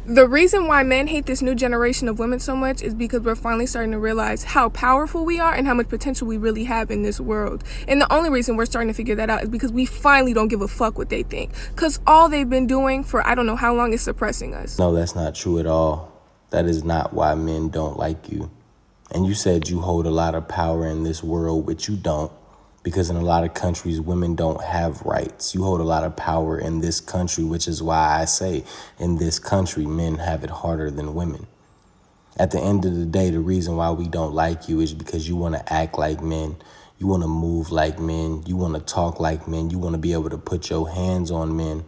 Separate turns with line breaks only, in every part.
The reason why men hate this new generation of women so much is because we're finally starting to realize how powerful we are and how much potential we really have in this world. And the only reason we're starting to figure that out is because we finally don't give a fuck what they think. Because all they've been doing for I don't know how long is suppressing us.
No, that's not true at all. That is not why men don't like you. And you said you hold a lot of power in this world, which you don't. Because in a lot of countries, women don't have rights. You hold a lot of power in this country, which is why I say in this country, men have it harder than women. At the end of the day, the reason why we don't like you is because you want to act like men. You want to move like men. You want to talk like men. You want to be able to put your hands on men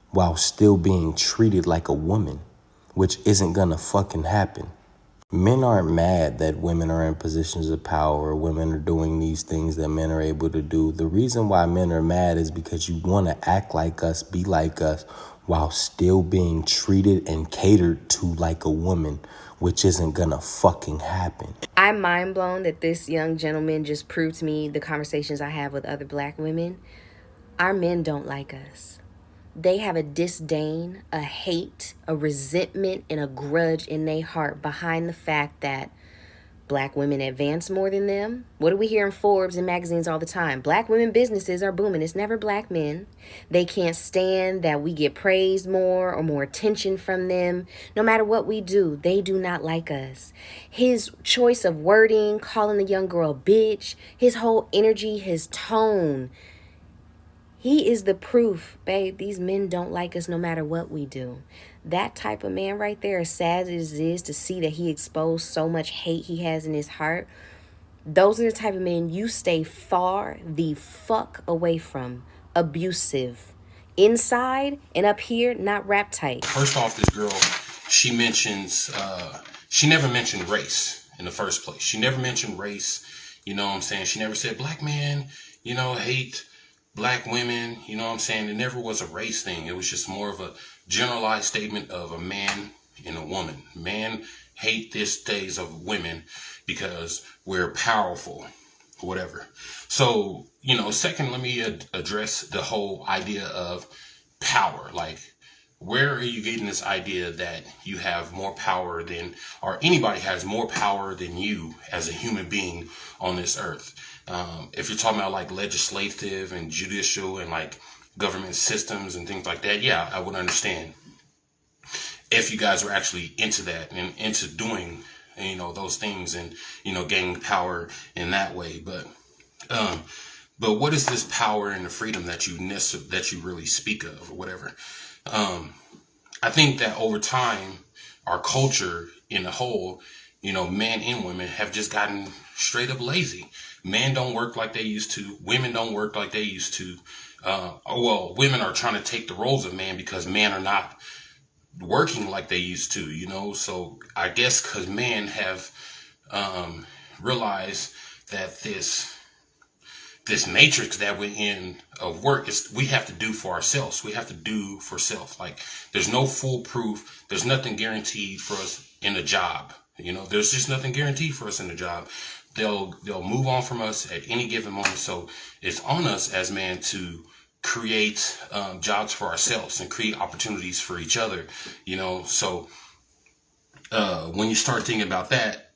while still being treated like a woman, which isn't going to fucking happen. Men aren't mad that women are in positions of power or women are doing these things that men are able to do. The reason why men are mad is because you want to act like us, be like us, while still being treated and catered to like a woman, which isn't gonna fucking happen.
I'm mind blown that this young gentleman just proved to me the conversations I have with other black women. Our men don't like us. They have a disdain, a hate, a resentment, and a grudge in their heart behind the fact that black women advance more than them. What do we hear in Forbes and magazines all the time? Black women businesses are booming. It's never black men. They can't stand that we get praised more or more attention from them. No matter what we do, they do not like us. His choice of wording, calling the young girl bitch, his whole energy, his tone, he is the proof, babe, these men don't like us no matter what we do. That type of man right there, as sad as it is to see that he exposed so much hate he has in his heart, those are the type of men you stay far the fuck away from. Abusive. Inside and up here, not wrap tight.
First off, this girl, she never mentioned race in the first place. She never mentioned race, you know what I'm saying? She never said black men, hate black women, you know what I'm saying? It never was a race thing. It was just more of a generalized statement of a man and a woman. Men hate this days of women because we're powerful, whatever. So, second, let me address the whole idea of power. Like, where are you getting this idea that you have more power than, or anybody has more power than you as a human being on this earth? If you're talking about like legislative and judicial and like government systems and things like that, yeah, I would understand if you guys were actually into that and into doing, those things and, gaining power in that way. But what is this power and the freedom that you really speak of or whatever? I think that over time, our culture in a whole, men and women have just gotten straight up lazy. Men don't work like they used to. Women don't work like they used to. Women are trying to take the roles of man because men are not working like they used to, So I guess because men have realized that this matrix that we're in of work is we have to do for ourselves. We have to do for self. Like there's no foolproof. There's nothing guaranteed for us in a job. There's just nothing guaranteed for us in a job. They'll move on from us at any given moment. So it's on us as men to create jobs for ourselves and create opportunities for each other. So when you start thinking about that,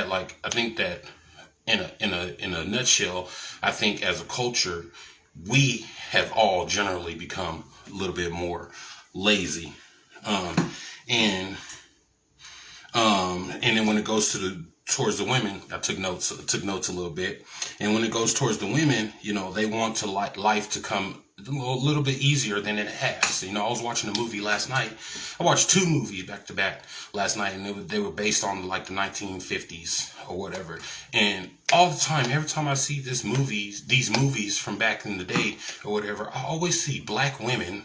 like I think that in a nutshell, I think as a culture, we have all generally become a little bit more lazy. And then when it goes towards the women, I took notes a little bit. And when it goes towards the women, they want to like life to come a little bit easier than it has. I was watching a movie last night. I watched two movies back to back last night, and they were based on like the 1950s or whatever. And all the time, every time I see these movies from back in the day or whatever, I always see black women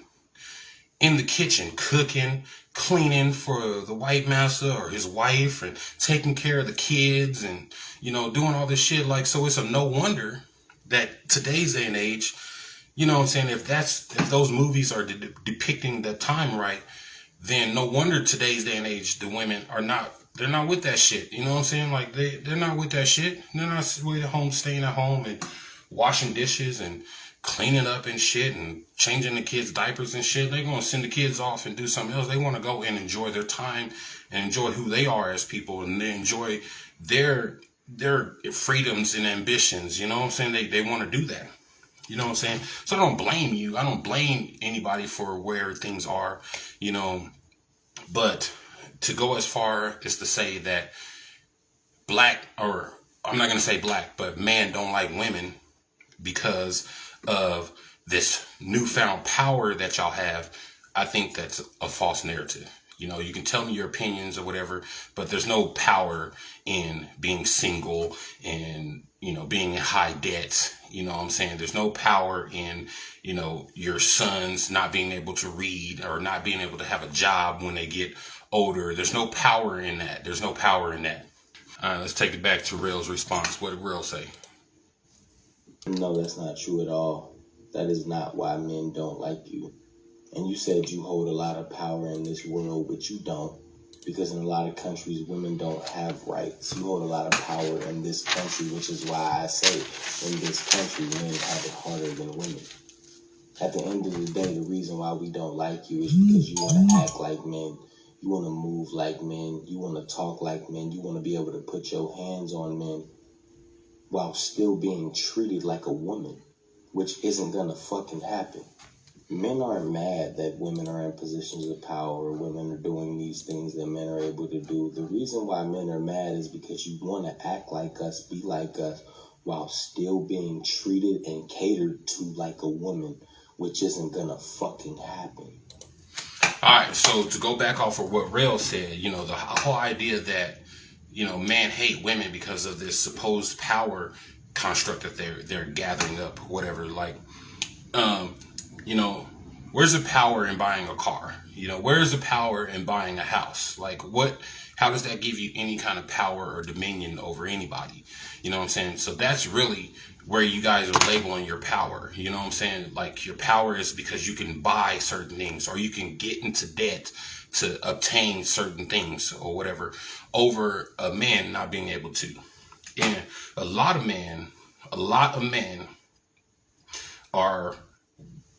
in the kitchen cooking, cleaning for the white master or his wife and taking care of the kids and, doing all this shit. Like, so it's a no wonder that today's day and age, if those movies are depicting the time right, then no wonder today's day and age, the women they're not with that shit. You know what I'm saying? Like they're not with that shit. They're not with home, staying at home and washing dishes and cleaning up and shit and changing the kids' diapers and shit. They're going to send the kids off and do something else. They want to go and enjoy their time and enjoy who they are as people, and they enjoy their freedoms and ambitions. You know what I'm saying? They want to do that. You know what I'm saying? So I don't blame you. I don't blame anybody for where things are, you know. But to go as far as to say that black, or I'm not going to say black, but men don't like women because of this newfound power that y'all have, I think that's a false narrative. You know, you can tell me your opinions or whatever, but there's no power in being single and, you know, being in high debt. You know what I'm saying? There's no power in, you know, your sons not being able to read or not being able to have a job when they get older. There's no power in that. There's no power in that. All right, let's take it back to Real's response. What did Real say?
No, that's not true at all. That is not why men don't like you. And you said you hold a lot of power in this world, but you don't. Because in a lot of countries, women don't have rights. You hold a lot of power in this country, which is why I say in this country, men have it harder than women. At the end of the day, the reason why we don't like you is because you want to act like men. You want to move like men. You want to talk like men. You want to be able to put your hands on men while still being treated like a woman, which isn't going to fucking happen. Men aren't mad that women are in positions of power or women are doing these things that men are able to do. The reason why men are mad is because you want to act like us, be like us, while still being treated and catered to like a woman, which isn't going to fucking happen.
All right, so to go back off of what Real said, you know, the whole idea that, you know, men hate women because of this supposed power construct that they're gathering up, whatever. Like, you know, where's the power in buying a car? You know, where's the power in buying a house? Like, how does that give you any kind of power or dominion over anybody? You know what I'm saying? So that's really where you guys are labeling your power. You know what I'm saying? Like, your power is because you can buy certain things, or you can get into debt to obtain certain things or whatever, over a man not being able to. And a lot of men are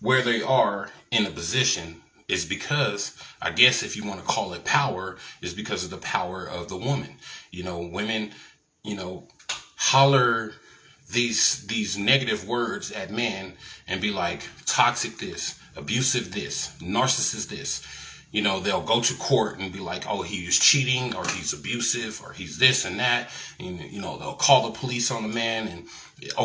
where they are in a position is because, I guess if you want to call it power, is because of the power of the woman. You know, women, you know, holler these negative words at men and be like, toxic this, abusive this, narcissist this. You know, they'll go to court and be like, oh, he's cheating, or he's abusive, or he's this and that. And, you know, they'll call the police on the man, and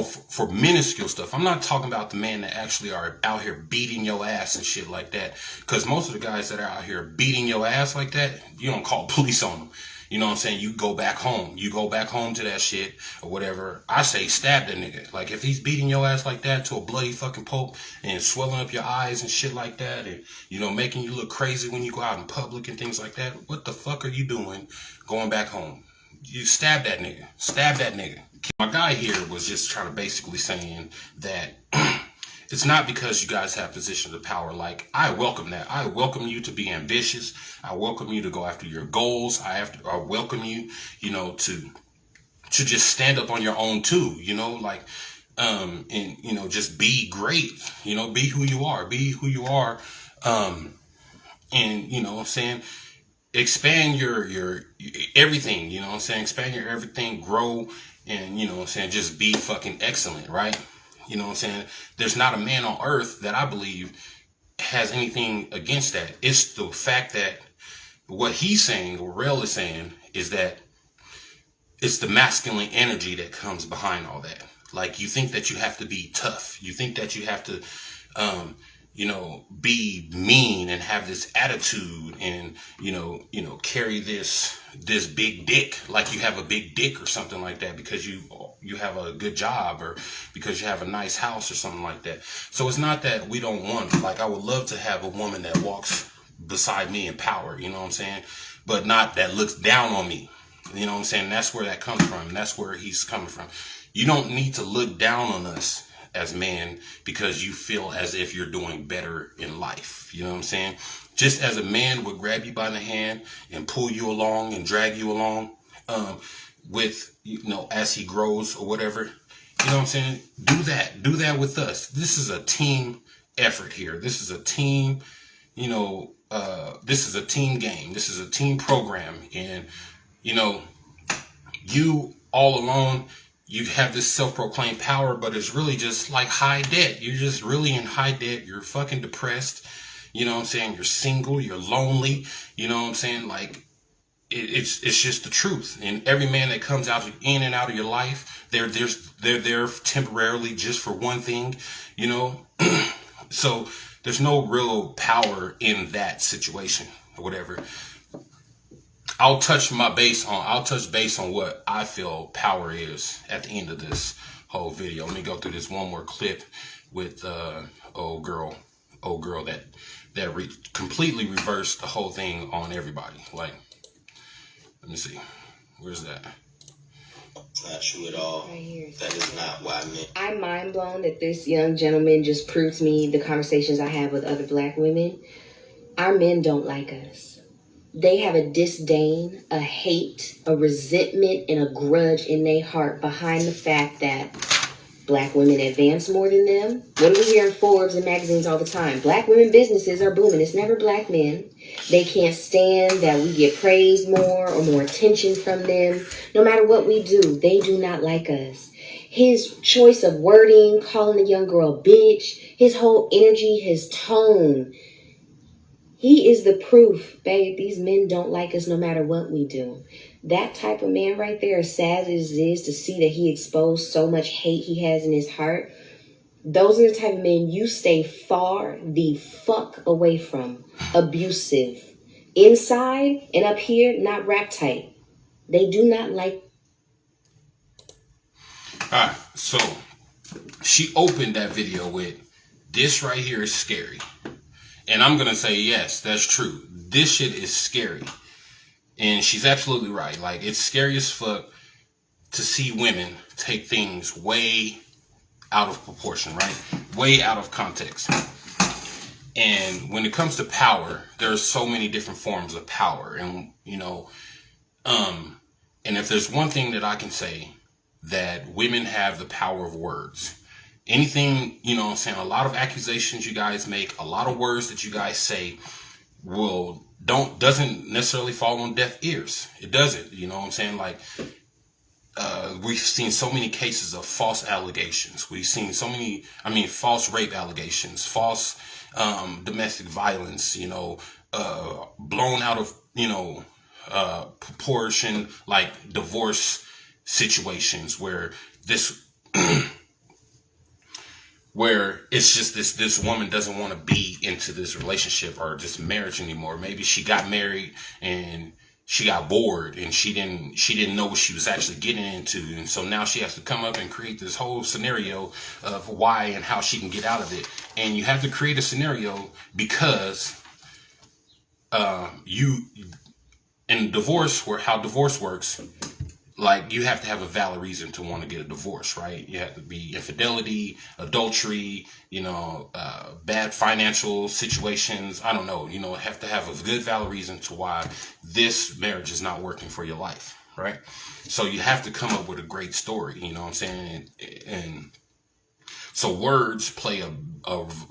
for minuscule stuff. I'm not talking about the men that actually are out here beating your ass and shit like that. Because most of the guys that are out here beating your ass like that, you don't call police on them. You know what I'm saying? You go back home. You go back home to that shit or whatever. I say stab that nigga. Like, if he's beating your ass like that to a bloody fucking pulp and swelling up your eyes and shit like that, and, you know, making you look crazy when you go out in public and things like that, what the fuck are you doing going back home? You stab that nigga. Stab that nigga. My guy here was just trying to basically saying that it's not because you guys have positions of power. Like, I welcome that. I welcome you to be ambitious. I welcome you to go after your goals. I welcome you, you know, to just stand up on your own too, you know, like, and, you know, just be great, you know, be who you are, and, you know what I'm saying, expand your everything, you know what I'm saying, expand your everything, grow, and, you know what I'm saying, just be fucking excellent, right? You know what I'm saying? There's not a man on earth that I believe has anything against that. It's the fact that what he's saying, or Rel is saying, is that it's the masculine energy that comes behind all that. Like, you think that you have to be tough. You think that you have to, you know, be mean and have this attitude and, you know, carry this big dick, like you have a big dick or something like that, because you have a good job or because you have a nice house or something like that. So it's not that we don't want, like, I would love to have a woman that walks beside me in power, you know what I'm saying? But not that looks down on me. You know what I'm saying? That's where that comes from. That's where he's coming from. You don't need to look down on us as men because you feel as if you're doing better in life. You know what I'm saying? Just as a man would grab you by the hand and pull you along and drag you along, with, you know, as he grows or whatever, You know what I'm saying? Do that with us. This is a team effort here. This is a team, this is a team game. This is a team program. And, you all alone, you have this self-proclaimed power, but it's really just like high debt. You're just really in high debt. You're fucking depressed. You know what I'm saying? You're single. You're lonely. You know what I'm saying? Like, it's just the truth. And every man that comes in and out of your life, they're there temporarily just for one thing, So there's no real power in that situation or whatever. I'll touch base on what I feel power is at the end of this whole video. Let me go through this one more clip with old girl that completely reversed the whole thing on everybody. Like, let me see. Where's that?
It's not true at all.
Right here.
That is not why men.
I'm mind blown that this young gentleman just proved to me the conversations I have with other black women. Our men don't like us. They have a disdain, a hate, a resentment, and a grudge in their heart behind the fact that black women advance more than them. What do we hear in Forbes and magazines all the time? Black women businesses are booming. It's never black men. They can't stand that we get praised more or more attention from them. No matter what we do, they do not like us. His choice of wording, calling a young girl a bitch, his whole energy, his tone. He is the proof, babe, these men don't like us no matter what we do. That type of man right there, as sad as it is to see that he exposed so much hate he has in his heart, those are the type of men you stay far the fuck away from. Abusive. Inside and up here, not rap tight. They do not like.
All right, so she opened that video with, this right here is scary. And I'm going to say, yes, that's true. This shit is scary. And she's absolutely right. Like, it's scary as fuck to see women take things way out of proportion, right? Way out of context. And when it comes to power, there's so many different forms of power. And, and if there's one thing that I can say, that women have the power of words. Anything, a lot of accusations you guys make, a lot of words that you guys say doesn't necessarily fall on deaf ears. It doesn't, Like, we've seen so many cases of false allegations. We've seen false rape allegations, false domestic violence, blown out of, proportion, like divorce situations where where it's just this woman doesn't want to be into this relationship or this marriage anymore. Maybe she got married and she got bored and she didn't know what she was actually getting into. And so now she has to come up and create this whole scenario of why and how she can get out of it. And you have to create a scenario because in divorce, how divorce works, like, you have to have a valid reason to want to get a divorce, right? You have to be infidelity, adultery, bad financial situations. I don't know, have to have a good valid reason to why this marriage is not working for your life, right? So you have to come up with a great story, you know what I'm saying? And so words play a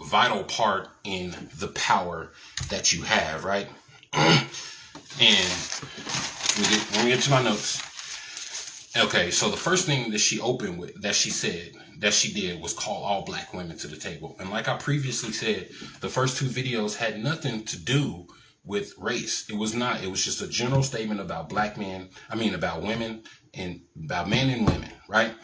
vital part in the power that you have, right? And when we get to my notes. Okay, so the first thing that she opened with, that she did was call all black women to the table. And like I previously said, the first two videos had nothing to do with race. It was just a general statement about about women and about men and women, right?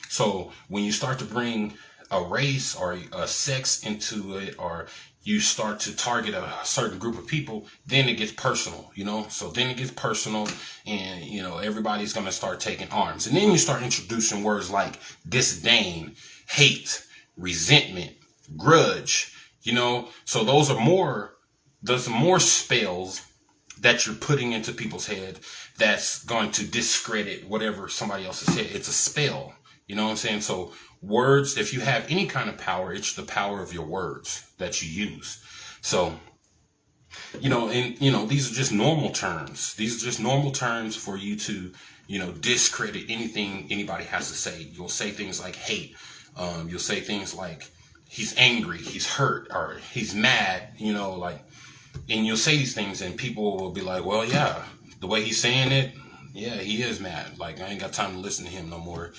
So when you start to bring a race or a sex into it, or you start to target a certain group of people, then it gets personal, So then it gets personal and, everybody's going to start taking arms. And then you start introducing words like disdain, hate, resentment, grudge, So those are more spells that you're putting into people's head that's going to discredit whatever somebody else has said. It's a spell, you know what I'm saying? So words, if you have any kind of power, it's the power of your words that you use. So, these are just normal terms. These are just normal terms for you to discredit anything anybody has to say. You'll say things like hate. You'll say things like he's angry, he's hurt, or he's mad, and you'll say these things and people will be like, well, yeah, the way he's saying it, yeah, he is mad. Like, I ain't got time to listen to him no more.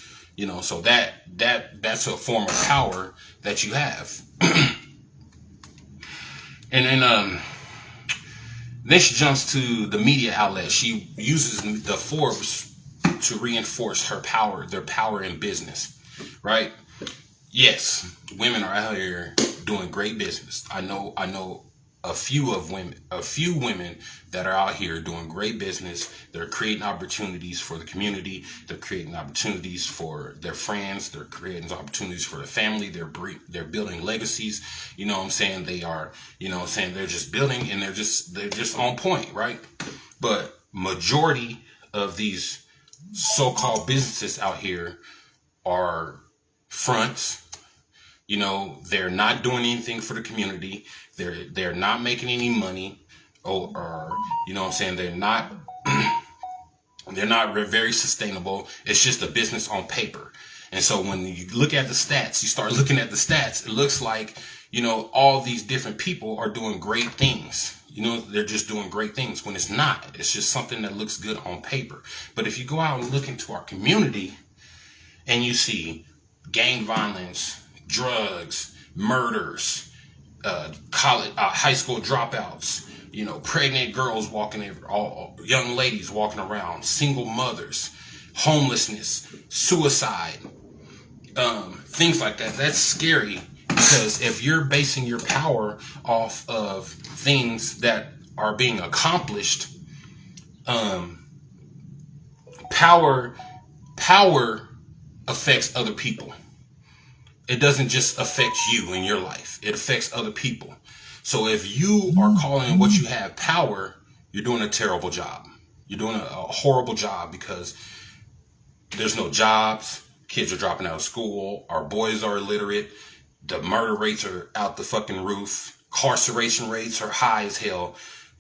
So that's a form of power that you have. And then she jumps to the media outlet. She uses the Forbes to reinforce their power in business, right? Yes, women are out here doing great business. I know a few women that are out here doing great business. They're creating opportunities for the community. They're creating opportunities for their friends. They're creating opportunities for the family. They're building legacies. You know what I'm saying? They are, they're just building, and they're just on point, right? But majority of these so-called businesses out here are fronts. They're not doing anything for the community. They're not making any money, or they're not very sustainable. It's just a business on paper. And so when you look at the stats, you start looking at the stats, it looks like, all these different people are doing great things. They're just doing great things when it's not. It's just something that looks good on paper. But if you go out and look into our community and you see gang violence, drugs, murders, high school dropouts, pregnant girls all young ladies walking around, single mothers, homelessness, suicide, things like that. That's scary, because if you're basing your power off of things that are being accomplished, power affects other people. It doesn't just affect you in your life. It affects other people. So if you are calling what you have power, you're doing a terrible job. You're doing a horrible job, because there's no jobs. Kids are dropping out of school. Our boys are illiterate. The murder rates are out the fucking roof. Incarceration rates are high as hell.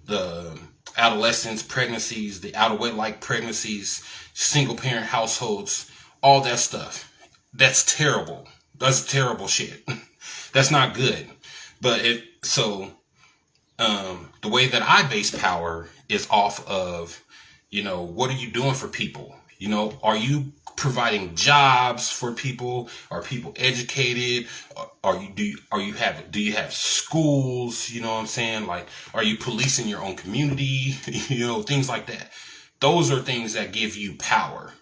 The adolescents, pregnancies, the out of wedlock pregnancies, single parent households, all that stuff. That's terrible. That's terrible shit. That's not good. But the way that I base power is off of, what are you doing for people? Are you providing jobs for people? Are people educated? Do you have schools? You know what I'm saying? Like, are you policing your own community? Things like that. Those are things that give you power.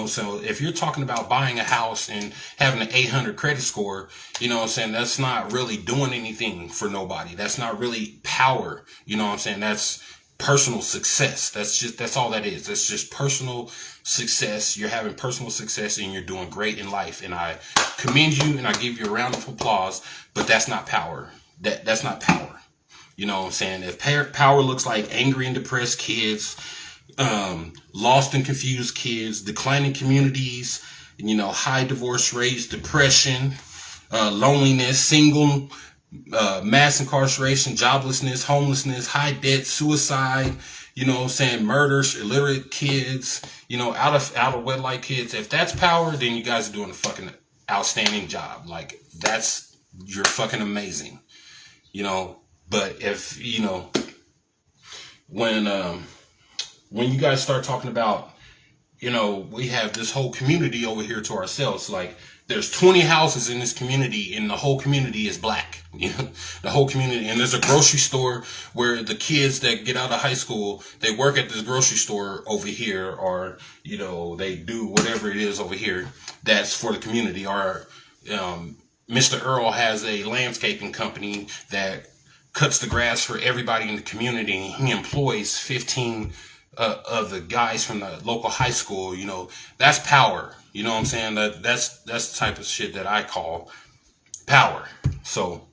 So if you're talking about buying a house and having an 800 credit score, that's not really doing anything for nobody. That's not really power. That's personal success. That's all that is. That's just personal success. You're having personal success and you're doing great in life. And I commend you and I give you a round of applause, but that's not power. That's not power. If power looks like angry and depressed kids, lost and confused kids, declining communities, high divorce rates, depression, loneliness, single, mass incarceration, joblessness, homelessness, high debt, suicide, murders, illiterate kids, out of wedlock kids. If that's power, then you guys are doing a fucking outstanding job. Like, you're fucking amazing, but if, when you guys start talking about, we have this whole community over here to ourselves, like, there's 20 houses in this community and the whole community is black, the whole community. And there's a grocery store where the kids that get out of high school, they work at this grocery store over here, or, they do whatever it is over here that's for the community. Or, Mr. Earl has a landscaping company that cuts the grass for everybody in the community. He employs 15 of the guys from the local high school. That's power. You know what I'm saying? That's the type of shit that I call power. So,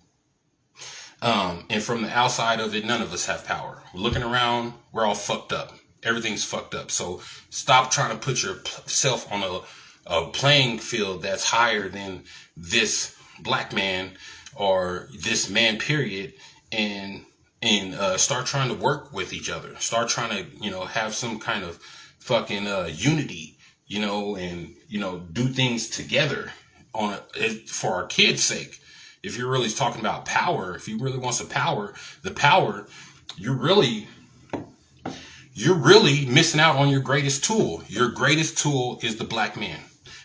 and from the outside of it, none of us have power. We're looking around, we're all fucked up. Everything's fucked up. So stop trying to put yourself on a playing field that's higher than this black man or this man, period, and start trying to work with each other. Start trying to, have some kind of fucking unity, you know, and, you know, do things together for our kids' sake. If you're really talking about power, if you really want some power, you're really missing out on your greatest tool. Your greatest tool is the black man.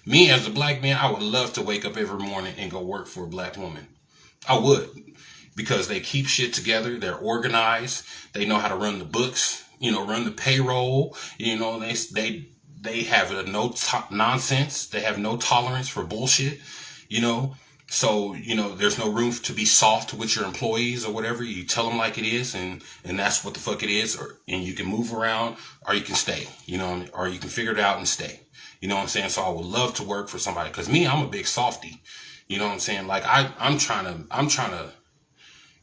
Me as a black man, I would love to wake up every morning and go work for a black woman. I would, because they keep shit together. They're organized. They know how to run the books, you know, run the payroll. You know, they have nonsense. They have no tolerance for bullshit, you know. So, you know, there's no room to be soft with your employees or whatever. You tell them like it is, and that's what the fuck it is. And you can move around, or you can stay, you know, or you can figure it out and stay. You know what I'm saying? So I would love to work for somebody, because me, I'm a big softie. You know what I'm saying? Like I'm trying to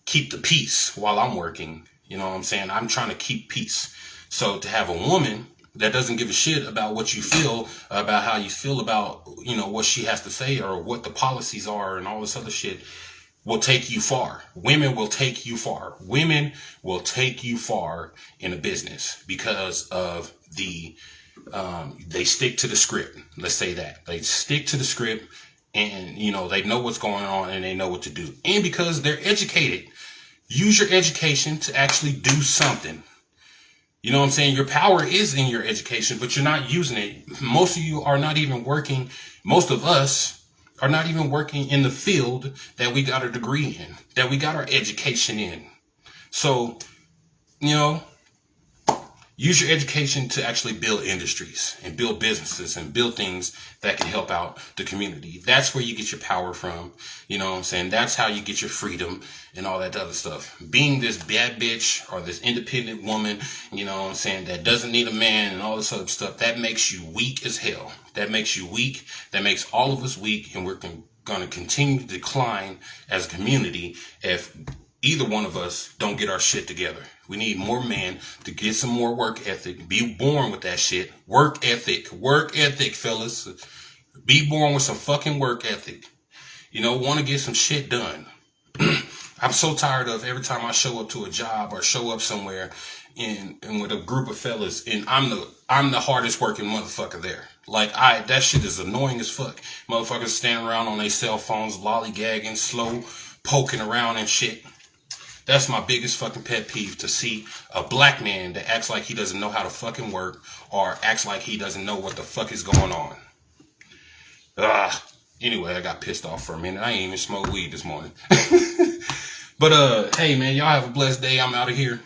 keep the peace while I'm working. You know what I'm saying? I'm trying to keep peace. So to have a woman that doesn't give a shit about what you feel, about how you feel about, you know, what she has to say or what the policies are and all this other shit, will take you far. Women will take you far. Women will take you far in a business because of they stick to the script. Let's say that. They stick to the script, and, you know, they know what's going on and they know what to do. And because they're educated. Use your education to actually do something. You know what I'm saying? Your power is in your education, but you're not using it. Most of you are not even working. Most of us are not even working in the field that we got a degree in, that we got our education in. So, you know, use your education to actually build industries and build businesses and build things that can help out the community. That's where you get your power from. You know what I'm saying? That's how you get your freedom and all that other stuff. Being this bad bitch or this independent woman, you know what I'm saying, that doesn't need a man and all this other stuff, that makes you weak as hell. That makes you weak. That makes all of us weak, and we're going to continue to decline as a community if either one of us don't get our shit together. We need more men to get some more work ethic. Be born with that shit. Work ethic. Work ethic, fellas. Be born with some fucking work ethic. You know, want to get some shit done. I'm so tired of every time I show up to a job or show up somewhere and with a group of fellas, and I'm the hardest working motherfucker there. Like, that shit is annoying as fuck. Motherfuckers standing around on their cell phones, lollygagging, slow, poking around and shit. That's my biggest fucking pet peeve, to see a black man that acts like he doesn't know how to fucking work, or acts like he doesn't know what the fuck is going on. Anyway, I got pissed off for a minute. I ain't even smoked weed this morning. But, hey, man, y'all have a blessed day. I'm out of here.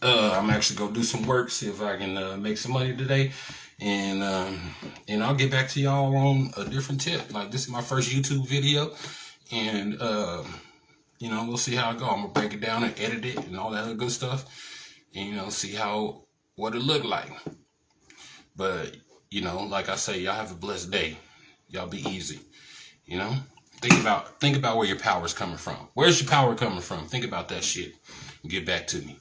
I'm actually going to do some work, see if I can make some money today. And I'll get back to y'all on a different tip. Like, this is my first YouTube video. And, you know, we'll see how it goes. I'm going to break it down and edit it and all that other good stuff. And, you know, see what it look like. But, you know, like I say, y'all have a blessed day. Y'all be easy. You know? Think about where your power is coming from. Where's your power coming from? Think about that shit. And get back to me.